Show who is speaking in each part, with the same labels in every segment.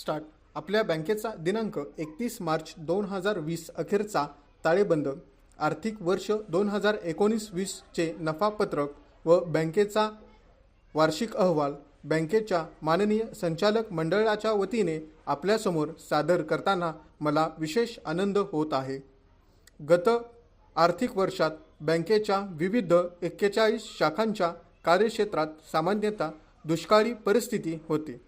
Speaker 1: Start. आपल्या बँकेचा दिनांक 31 मार्च 2020 अखेरचा ताळेबंद, आर्थिक वर्ष 2019-20चे नफापत्रक व बँकेचा वार्षिक अहवाल बँकेच्या माननीय संचालक मंडळाच्या वतीने आपल्यासमोर सादर करताना मला विशेष आनंद होत आहे. गत आर्थिक वर्षात बँकेच्या विविध 41 शाखांच्या कार्यक्षेत्रात सामान्यतः दुष्काळी परिस्थिती होती.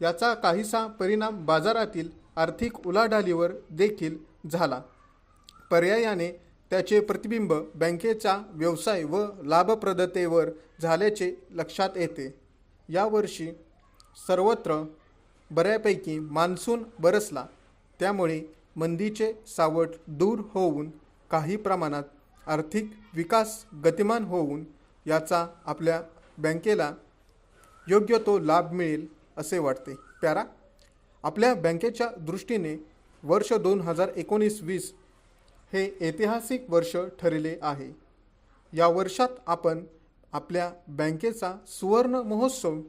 Speaker 1: याचा काहीसा परिणाम बाजारातील आर्थिक उलाढालीवर देखील झाला. पर्यायाने त्याचे प्रतिबिंब बँकेचा व्यवसाय व लाभप्रदतेवर झाल्याचे लक्षात येते. यावर्षी सर्वत्र बऱ्यापैकी मान्सून बरसला, त्यामुळे मंदीचे सावट दूर होऊन काही प्रमाणात आर्थिक विकास गतिमान होऊन याचा आपल्या बँकेला योग्य तो लाभ मिळेल असे वाटते. प्यारा, आपल्या बँकेच्या दृष्टीने वर्ष 2019-20 हे ऐतिहासिक वर्ष ठरले आहे. या वर्षात आपण आपल्या बँकेचा सुवर्ण महोत्सव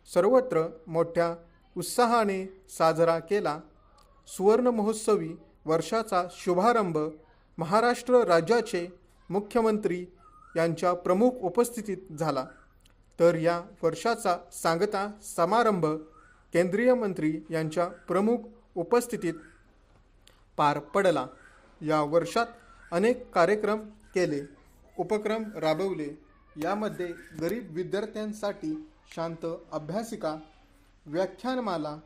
Speaker 1: सर्वत्र मोठ्या उत्साहाने साजरा केला. सुवर्ण महोत्सवी वर्षाचा शुभारंभ महाराष्ट्र राज्याचे मुख्यमंत्री यांच्या प्रमुख उपस्थितीत झाला, तर या वर्षाचा सांगता समारंभ केंद्रीय मंत्री यांच्या प्रमुख उपस्थितीत पार पडला. या वर्षात अनेक कार्यक्रम केले, उपक्रम राबवले. यामध्ये गरीब विद्यार्थ्यांसाठी शांत अभ्यासिका, व्याख्यानमाला,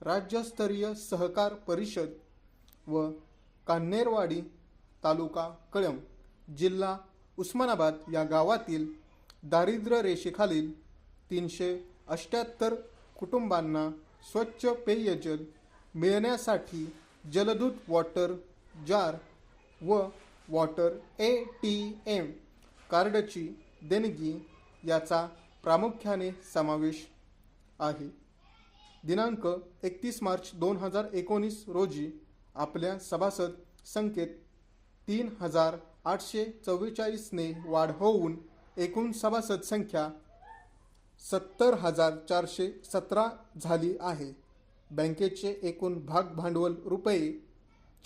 Speaker 1: राज्यस्तरीय सहकार परिषद व कान्हेरवाडी तालुका कळंब, जिल्हा उस्मानाबाद या गावातील दारिद्र्य रेषेखालील 378 कुटुंबांना स्वच्छ पेयजल मिळण्यासाठी जलदूत वॉटर जार व वॉटर ATM कार्डची देणगी याचा प्रामुख्याने समावेश आहे. दिनांक 31 मार्च 2019 रोजी आपल्या सभासद संख्येत 3844 ने वाढ होऊन एकूण सभासद संख्या 70,417 झाली आहे. बँकेचे एकूण भाग भांडवल रुपये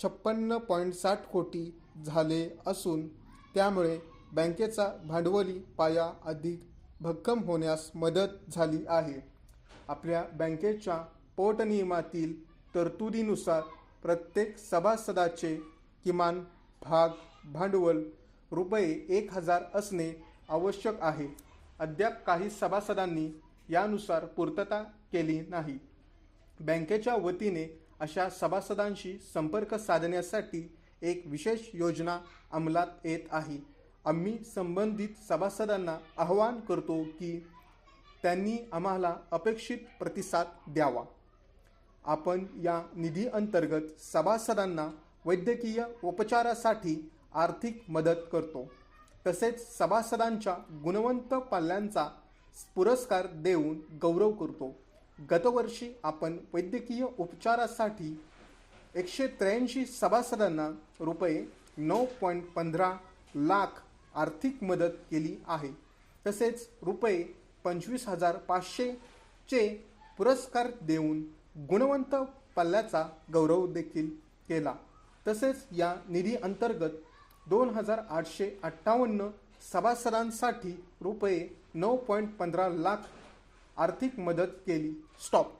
Speaker 1: 56.60 कोटी झाले असून त्यामुळे बँकेचा भांडवली पाया अधिक भक्कम होण्यास मदत झाली आहे. आपल्या बँकेच्या पोटनियमातील तरतुदीनुसार प्रत्येक सभासदाचे किमान भाग भांडवल रुपये 1,000 असणे आवश्यक आहे. अद्याप काही सभासदांनी यानुसार पूर्तता केली नाही. बँकेच्या वतीने अशा सभासदांशी संपर्क साधण्यासाठी एक विशेष योजना अंमलात येत आहे. आम्ही संबंधित सभासदांना आवाहन करतो की त्यांनी आम्हाला अपेक्षित प्रतिसाद द्यावा. आपण या निधी अंतर्गत सभासदांना वैद्यकीय उपचारासाठी आर्थिक मदत करतो. तसेच सभासदांच्या गुणवंत पाल्यांचा पुरस्कार देऊन गौरव करतो. गतवर्षी आपण वैद्यकीय उपचारासाठी 183 सभासदांना रुपये 9.15 लाख आर्थिक मदत केली आहे. तसेच रुपये 25,500 चे पुरस्कार देऊन गुणवंत पल्ल्याचा गौरव देखील केला. तसेच या निधी अंतर्गत 2,858 सभासदांसाठी रुपये 9.15 लाख आर्थिक मदत केली. स्टॉप.